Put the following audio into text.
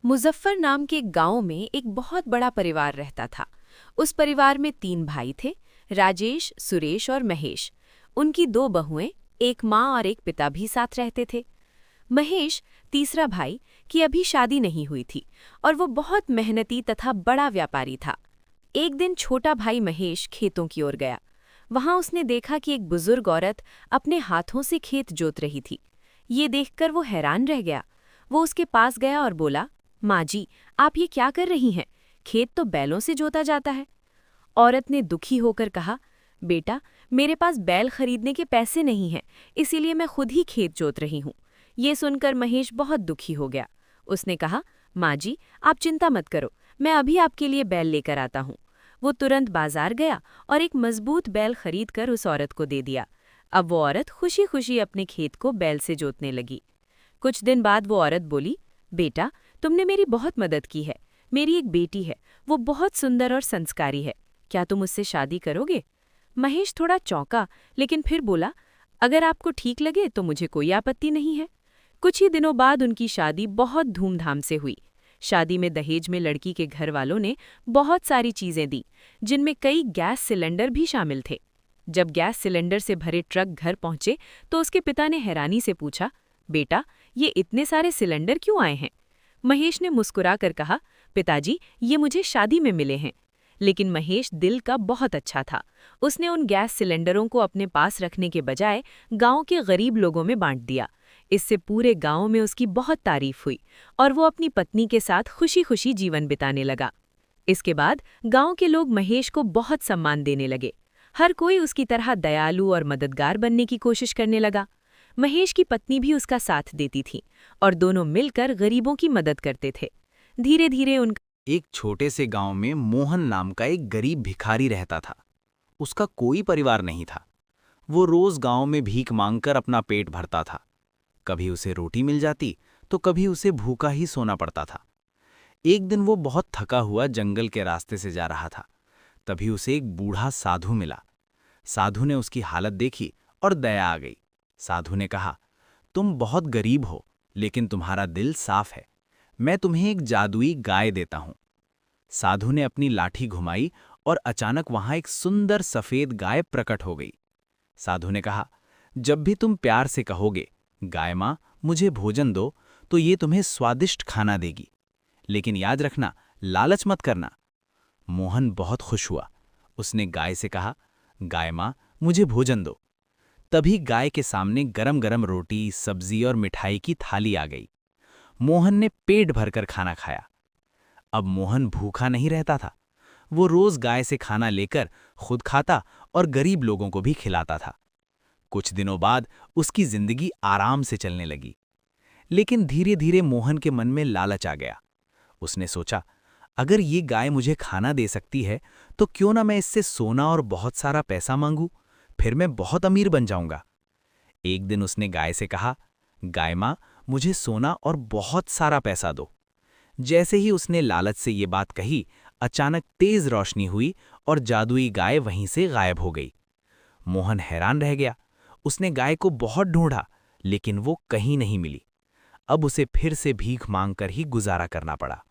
मुजफ्फर नाम के एक गांव में एक बहुत बड़ा परिवार रहता था। उस परिवार में 3 भाई थे, राजेश, सुरेश और महेश। उनकी 2 बहुएं, एक माँ और एक पिता भी साथ रहते थे। महेश, तीसरा भाई, की अभी शादी नहीं हुई थी और वो बहुत मेहनती तथा बड़ा व्यापारी था। एक दिन छोटा भाई महेश खेतों की ओर गया। वहां उसने देखा कि एक बुजुर्ग औरत अपने हाथों से खेत जोत रही थी। ये देखकर वो हैरान रह गया। वो उसके पास गया और बोला, माँ जी, आप ये क्या कर रही हैं? खेत तो बैलों से जोता जाता है। औरत ने दुखी होकर कहा, बेटा, मेरे पास बैल खरीदने के पैसे नहीं हैं, इसीलिए मैं खुद ही खेत जोत रही हूँ। ये सुनकर महेश बहुत दुखी हो गया। उसने कहा, माँ जी, आप चिंता मत करो, मैं अभी आपके लिए बैल लेकर आता हूँ। वो तुरंत बाजार गया और एक मजबूत बैल खरीदकर उस औरत को दे दिया। अब वो औरत खुशी खुशी अपने खेत को बैल से जोतने लगी। कुछ दिन बाद वो औरत बोली, बेटा, तुमने मेरी बहुत मदद की है। मेरी एक बेटी है, वो बहुत सुंदर और संस्कारी है। क्या तुम उससे शादी करोगे? महेश थोड़ा चौंका, लेकिन फिर बोला, अगर आपको ठीक लगे तो मुझे कोई आपत्ति नहीं है। कुछ ही दिनों बाद उनकी शादी बहुत धूमधाम से हुई। शादी में दहेज में लड़की के घर वालों ने बहुत सारी चीजें दी, जिनमें कई गैस सिलेंडर भी शामिल थे। जब गैस सिलेंडर से भरे ट्रक घर पहुंचे तो उसके पिता ने हैरानी से पूछा, बेटा, ये इतने सारे सिलेंडर क्यों आए हैं? महेश ने मुस्कुराकर कहा, पिताजी, ये मुझे शादी में मिले हैं। लेकिन महेश दिल का बहुत अच्छा था। उसने उन गैस सिलेंडरों को अपने पास रखने के बजाय गांव के गरीब लोगों में बांट दिया। इससे पूरे गांव में उसकी बहुत तारीफ हुई और वो अपनी पत्नी के साथ खुशी खुशी जीवन बिताने लगा। इसके बाद गांव के लोग महेश को बहुत सम्मान देने लगे। हर कोई उसकी तरह दयालु और मददगार बनने की कोशिश करने लगा। महेश की पत्नी भी उसका साथ देती थी और दोनों मिलकर गरीबों की मदद करते थे। धीरे धीरे उनका एक छोटे से गांव में मोहन नाम का एक गरीब भिखारी रहता था। उसका कोई परिवार नहीं था। वो रोज गांव में भीख मांगकर अपना पेट भरता था। कभी उसे रोटी मिल जाती तो कभी उसे भूखा ही सोना पड़ता था। एक दिन वो बहुत थका हुआ जंगल के रास्ते से जा रहा था। तभी उसे एक बूढ़ा साधु मिला। साधु ने उसकी हालत देखी और दया आ गई। साधु ने कहा, तुम बहुत गरीब हो, लेकिन तुम्हारा दिल साफ है। मैं तुम्हें एक जादुई गाय देता हूं। साधु ने अपनी लाठी घुमाई और अचानक वहां एक सुंदर सफेद गाय प्रकट हो गई। साधु ने कहा, जब भी तुम प्यार से कहोगे, गाय माँ मुझे भोजन दो, तो ये तुम्हें स्वादिष्ट खाना देगी। लेकिन याद रखना, लालच मत करना। मोहन बहुत खुश हुआ। उसने गाय से कहा, गाय माँ मुझे भोजन दो। तभी गाय के सामने गरम गरम रोटी, सब्जी और मिठाई की थाली आ गई। मोहन ने पेट भरकर खाना खाया। अब मोहन भूखा नहीं रहता था। वो रोज गाय से खाना लेकर खुद खाता और गरीब लोगों को भी खिलाता था। कुछ दिनों बाद उसकी जिंदगी आराम से चलने लगी। लेकिन धीरे धीरे मोहन के मन में लालच आ गया। उसने सोचा, अगर ये गाय मुझे खाना दे सकती है तो क्यों ना मैं इससे सोना और बहुत सारा पैसा मांगूं, फिर मैं बहुत अमीर बन जाऊंगा। एक दिन उसने गाय से कहा, गाय माँ मुझे सोना और बहुत सारा पैसा दो। जैसे ही उसने लालच से ये बात कही, अचानक तेज रोशनी हुई और जादुई गाय वहीं से गायब हो गई। मोहन हैरान रह गया। उसने गाय को बहुत ढूंढा, लेकिन वो कहीं नहीं मिली। अब उसे फिर से भीख मांगकर ही गुजारा करना पड़ा।